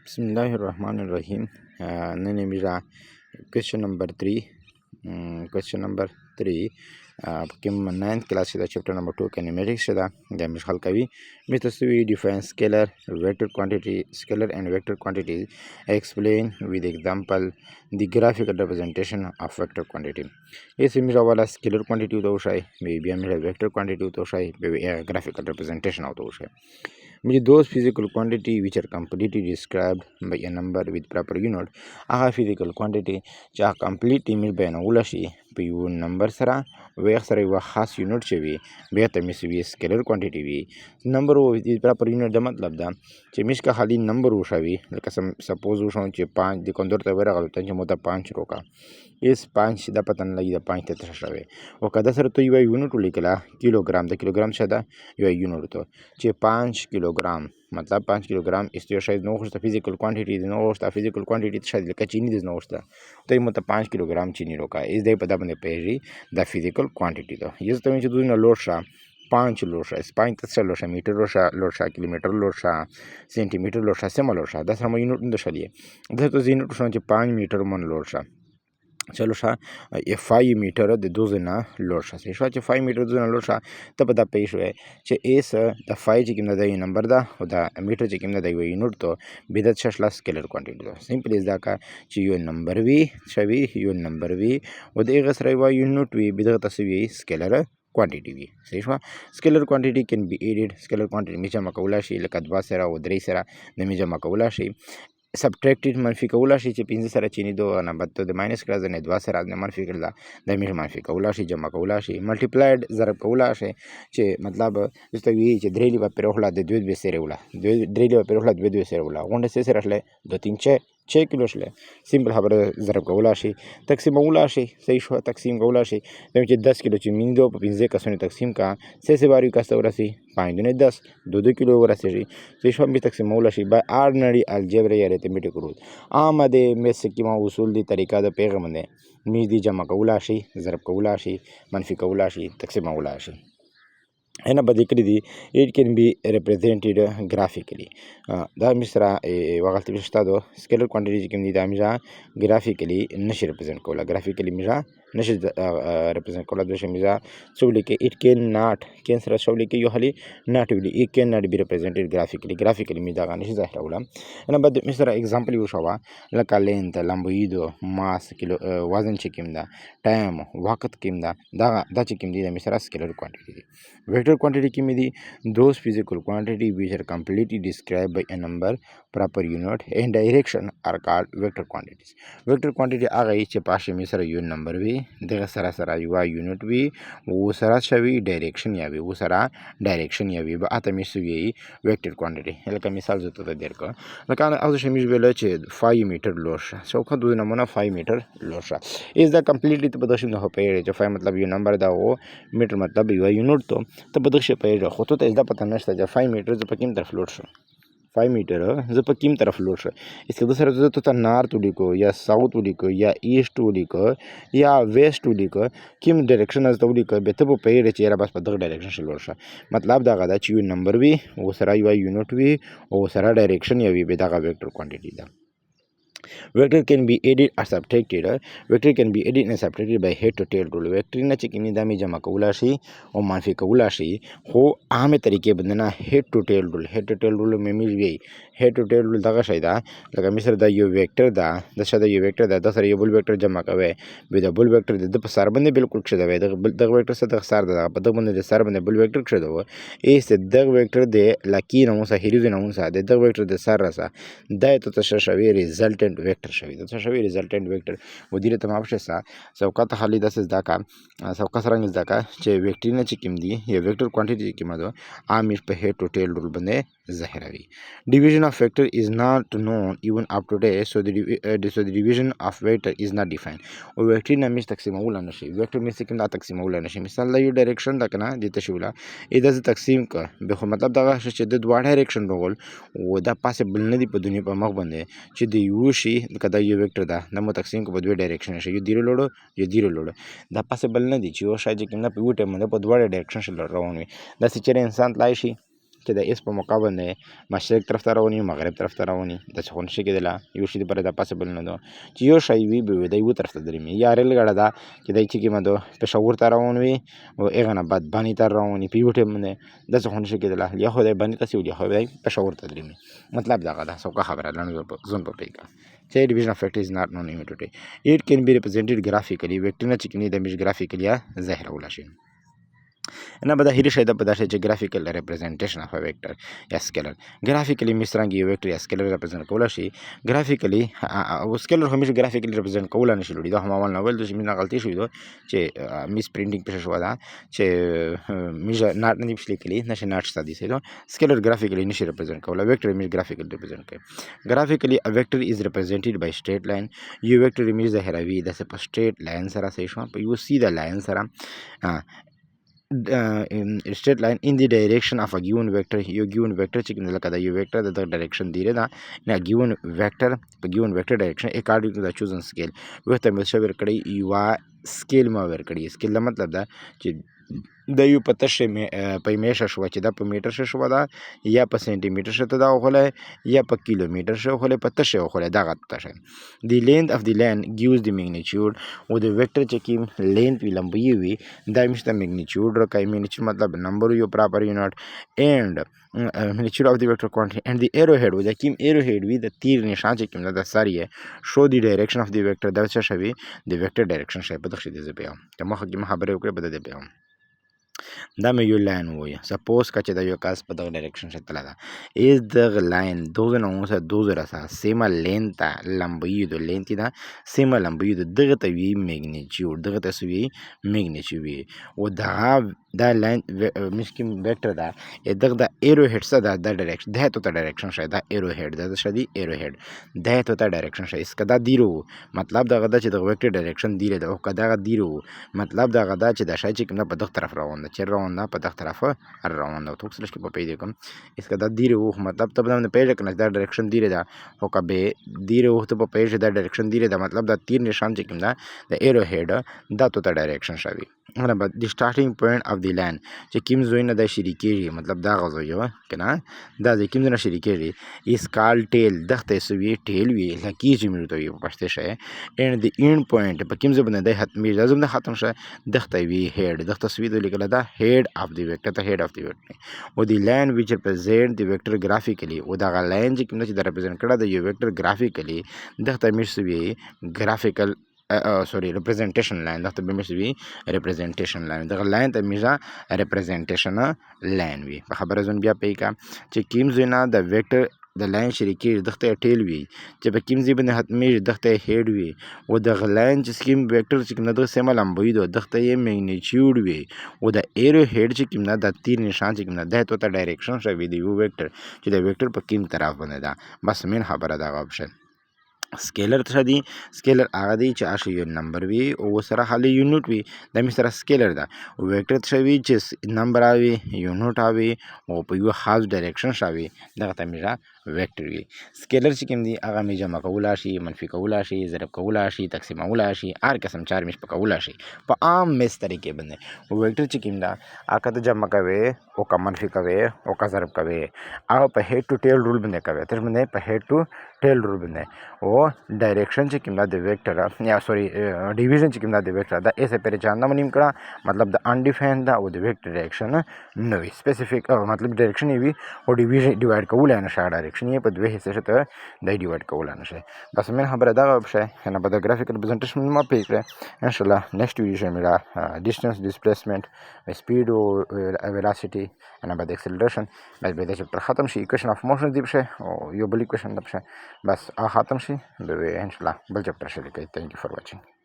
Bismillahirrahmanirrahim. Nene mira question number 3. Question number 3. Kim 9th class da chapter number 2 kinematics da damage halkavi. Mr. We define scalar and vector quantity. Explain with example the graphical representation of vector quantity. Yes, mira wala scalar quantity to shai, maybe mira vector quantity to shai, maybe graphical representation of those. Those physical quantity which are completely described by a number with proper unit aga physical quantity cha complete image by ula shi pe un number sara where sara wa khas unit chevi be ta mis vi scalar quantity vi number with proper unit da matlab da che mis ka khali number ushavi like suppose ushon che 5 de condor ta vera galta che mota 5 roka is 5 da patan lagi da 5 te trashave o kada sar to iwa unit ulikala kilogram da kilogram shada iwa unit to che 5 kilogram मतलब 5 किलोग्राम इस शायद नो होता physical quantity no होता physical quantity शायद लेकर चीनी this no होता तो मतलब 5 किलोग्राम चीनी रोका इस दे पता बंदे पेरी द फिजिकल क्वांटिटी तो ये तो मैं जो लोशा 5 लोशा 5 तक लोशा मीटर लोशा लोशा किलोमीटर लोशा सेंटीमीटर लोशा सेमा लोशा 10 हम unit ndo shalie da to unit शो 5 मीटर मन लोशा चलो शा 5 metre de dozena lorsha se shwa 5 metre dozena lorsha तब da pe shwe che es da 5 chikim da number da da meter chikim da unit to bidat shashla scalar quantity to simple is da ka che yo number vi shavi yo number vi ode gasrai wa unit vi bidat tasvi scalar quantity vi se shwa scalar quantity can be added scalar quantity mija makula shi lakadba sera odrei sera de mija makula shi subtracted منفي کولا شي چې 15 سره چینی دو نه بد د ماینس کړه نه 2 سره نه منفي کړه د میش منفي کولا شي جمع کولا شي ملټیپلایډ ضرب کولا شي چې مطلب دستوی چې درېلی په پرخلا د دوی به سره ولا درېلی په پرخلا د دوی سره ولا غونډه سره راځله 2 3 6 کیلو شله سیمپل خبره ضرب کولا شي تقسیم کولا شي صحیح شو تقسیم کولا شي چې 10 کیلو چې میندو په 15 کسونه تقسیم کا سه باری کاسته ورسي 5 دونه 10 2 کیلو ورسي صحیح شو به تقسیم کولا شي by ordinary algebra یا arithmetic rule آمده مس کی ما اصول دی طریقه د پیغام نه می دی جمع کولا شي ضرب کولا شي منفي کولا شي تقسیم کولا شي هنا بدي كده it can be represented graphically ده مصرا وقت بيشتادو scalar quantity كم دي ده مجا graphically نشي represent کولا graphically مجا نشي represent کولا دوش مجا سولي كي it cannot كان سرا سولي كي يحلي not really it cannot be represented graphically مجا نشي ظاهر ولا أنا بدي مصرا example يوشوا لك length لامبويدو mass كيلو وزن كم ده time وقت كم ده ده كم دي ده مصرا scalar quantity vector quantity की में दी those physical quantity which are completely described by a number proper unit and direction are called vector quantities vector quantity आ गई चे पाशे में सरा unit number भी देखा सरा सरा युवा यूनिट भी वो सरा छवि डायरेक्शन या भी वो सरा डायरेक्शन या भी आता में सुई vector quantity लका मिसाल जो तो देर का लका आज शमीज बेला चे 5 मीटर लोशा सो खा दो नमूना 5 मीटर लोशा इज द कंप्लीटली तो बदशिम न हो पे जो 5 मतलब यू नंबर दा वो मीटर मतलब युवा यूनिट तो بدخشه پیدا خو ته دا پته نشته چې 5 میټر ز په کوم طرف لوټ شو 5 میټر ز په کوم طرف لوټ شو اسکه د سره ته نارت ولیکو یا ساوث ولیکو یا ایست ولیکو یا ویست ولیکو کوم ډایرکشن از ولیکو به ته په پیډ چې را بس په دغه ډایرکشن شل لوټ شو مطلب دا غدا چې یو نمبر وی او سره یو یونټ وی او سره ډایرکشن یوي به دغه ویکټور کوانټیټی ده vector can be added or subtracted vector can be added and subtracted by head to tail rule vector ना चिकनी दामी जमा कौला शी और मानफी कौला शी हो आम तरीके बंदना head to tail rule में मिल गई head to tail rule दागा शायदा लगा मिस्र दा यो vector दा दशा दा यो vector दा दसरा यो बुल vector जमा कवे बेदा बुल vector दा प सार बंदे बिल्कुल क्षदा वे दा vector से दा सार दा प दा बंदे सार बंदे बुल vector क्षदा वो इस दा vector दे लकी ना उनसा हिरिज ना उनसा दा vector दे सार रसा दा तो तशशवी resultant vector شوی دا شوی resultant vector ودیره تمام شسا سوقات خالی داس زداکا سوقات رنگ زداکا چې vector نه چې کوم دی یا vector quantity کې مده عامر په head to tail rule باندې ظاهروي division of vector is not known even up to date so the division of vector is not defined او vector نه مش تقسیمول نشي vector مش کوم دا تقسیمول نشي مثال لا یو ډایرکشن دا کنه د تشولا اې د تقسیم کا به مطلب دا چې د دوه ډایرکشن رول او دا پاسبل نه دی په دنیا په مخ باندې چې د یو شي کدا یو ویکټر دا نو تقسیم کو په دوه ډایرکشن شي یو دیرو لوړو یو دیرو لوړو دا پاسبل نه دی چې یو شای چې کوم په وټه باندې په دوه ډایرکشن شل روان وي دا چې انسان تلای شي چې د اس په موقع باندې مشرق طرف ته رواني مغرب طرف ته رواني داسې خو نشي کېدلی یو شي دپاره دا پاسبل نه ده چې یو شی وي به د یوه طرف ته درومي یا ریل ګاډه ده چې دی چې کومه ده پېښور ته روان وي او هغه نه بعد باني ته روان وي په یو ټایم باندې داسې خو نشي کېدلی یا خو دی باني ته ځي یا خو دی پېښور ته درومي مطلب دغه ده سوکه خبره لنډ ځون په پوهېږه چې division of vector is not known immediately. It can be represented graphically. Vector نه چې کوي د میش graphically یا ظاهرولی شي نه به دا هیري شی ده په دا شی چې ګرافیکل ریپرزنټیشن اف ا ویکټر یا سکیلر ګرافیکلی مې څرنګه یو ویکټر یا سکیلر ریپرزنټ کولی شي ګرافیکلی او سکیلر همیشه ګرافیکلی ریپرزنټ کولی نه شي لوړي دا هم اول نه ویل چې مې نه غلطي شوې ده چې میس پرینټینګ پېښه شوه ده چې میژه ناټ نه دي پېښ لیکلي نشي ناټ ستا دي سي سکیلر ګرافیکلی نشي ریپرزنټ کولی ویکټر میش ګرافیکلی ریپرزنټ کوي ګرافیکلی ا ویکټر از ریپرزنټډ بای سټریټ لاین یو ویکټر میش ظاهروي داسې په سټریټ لاین سره صحیح شو په یو سیده لاین سره straight line in the direction of a given vector یو given vector چې کوم لکه دا یو vector د ډایرکشن دی دا نه given vector په given vector direction according to the chosen scale وخت مې شو ورکړی یو سکیل ما ورکړی سکیل دا مطلب دا چې د یو په تشه په میشه شو چې دا په میټر شو دا یا په سنټي میټر شته دا خو یا په کیلومتر شو خو په تشه خو دا غت تشه the length of the line gives the magnitude او د vector چې کوم length وی لمبي وي دا مشته magnitude راکای magnitude مطلب نمبر یو proper unit and magnitude of the vector quantity and the arrowhead و دا کوم arrowhead وی د تیر نشان چې کوم دا ساری show the direction of the vector دا څه شوی د vector direction شي په دغه دې زبیا ته مخه کې خبره وکړه بده دی بیا دا مې یو لاین وایي سپوز که چې دا یو کاس په دغه ډایرکشن شي تللی ده ایز دغه لاین دوزه نه اوسه دوزه رسه سیمه لینته لمبیدو لینتې ده سیمه لمبیدو دغه ته وي میګنیچیوډ دغه ته څه وي میګنیچیوډ وي او دغه دا لاین مینس کوم ویکټر ده دغه د ایرو هیډ څه ده دا ډایرکشن ده ته ډایرکشن شي دا ایرو هیډ ده څه دی ایرو هیډ ده ته ډایرکشن شي اسکه دا دیرو مطلب دغه د چې دغه ویکټر ډایرکشن دیره ده او کدا دیرو مطلب دغه دا چې د شای چې کوم په دغه طرف روان ده چې روان ده په دغه طرف روان ده تو څه لږ په پیدا کوم اسکه دا دیره او مطلب ته باندې پیدا کنه دا ډایرکشن دیره ده او کبه دیره او ته په پیدا دا ډایرکشن دیره ده مطلب دا تیر نشان چې کوم ده د ایرو هیډ دا ته ډایرکشن شوی نه بعد د سټارټینګ پوینټ اف دی لاین چې کوم زوی نه د شریکېږي مطلب دا غوځوي کنه دا د کوم نه شریکېږي اس کال ټیل دغه سوي ټیل وی لکه چې موږ ته یو پښته شي and the end point په کوم ځای باندې د ختمي لازم نه ختم شي دغه وی هډ دغه سوي د لیکل دا هډ اف دی ویکټر ته هډ اف دی ویکټر او دی لاین which represent the vector graphically او دا لاین چې کوم چې د ریپرزنټ کړه د یو ویکټر graphically دغه مې سوي graphical sorry representation line دغه به مې وی representation line دغه لاین ته میژه representation line وی په خبره ځون بیا پې کا چې کیم زینا د ویکټر د لاین شریکي دغه ټیل وی چې په کیم زی باندې حتمي دغه هډ وی او د لاین چې سکیم ویکټر چې کوم دغه سیمه لمبوي دغه یې میګنیچیوډ وی او د ایرو هډ چې کوم د تیر نشان چې کوم د ته ډایرکشن شوی دی یو ویکټر چې د ویکټر په کیم طرف باندې دا بس مين خبره دا آپشن سکیلر څه دی سکیلر هغه دی چې اشه یو نمبر وي او سره خالي یونټ وي د می سره سکیلر ده او ویکټر څه وي چې نمبر اوي یونټ اوي او په یو خاص ډایرکشن شاوي دغه ته میژه ویکټر وي سکیلر چې کوم دی هغه می جمع کولا شي منفي کولا شي ضرب کولا شي تقسیمولا شي هر قسم چار مش پکولا شي په عام مس طریقې باندې او ویکټر چې کوم دا هغه ته جمع کوي او کا منفي کوي او کا ضرب کوي هغه په هډ ټو ټیل رول باندې کوي تر باندې په هډ ټو ټیل رول باندې او ډایرکشن چې کوم د ویکټر یا سوري ډیویژن چې کوم د ویکټر دا ایسه پر چانه منیم کړه مطلب د انډیفاین دا او د ویکټر ډایرکشن نو وي سپیسیفیک مطلب ډایرکشن وي او ډیویژن ډیوایډ کول نه شي ډایرکشن یې په دوه حصے شته د ډیوایډ کول نه شي بس من خبره دا وبشه نه په د ګرافیکل پریزنټیشن ما پیکره ان شاء الله نیکسٹ ویډیو شمیرا ډیسټنس ډیسپلیسمنت سپیډ او ویلاسټي انا بعد اکسلریشن بس به دا چې پر ختم شي ایکویشن اف موشن دی بشه او یو بل ایکویشن دی بشه بس ختم شي به ان شاء الله بل چپټر شي کوي ثانک یو فار واچینګ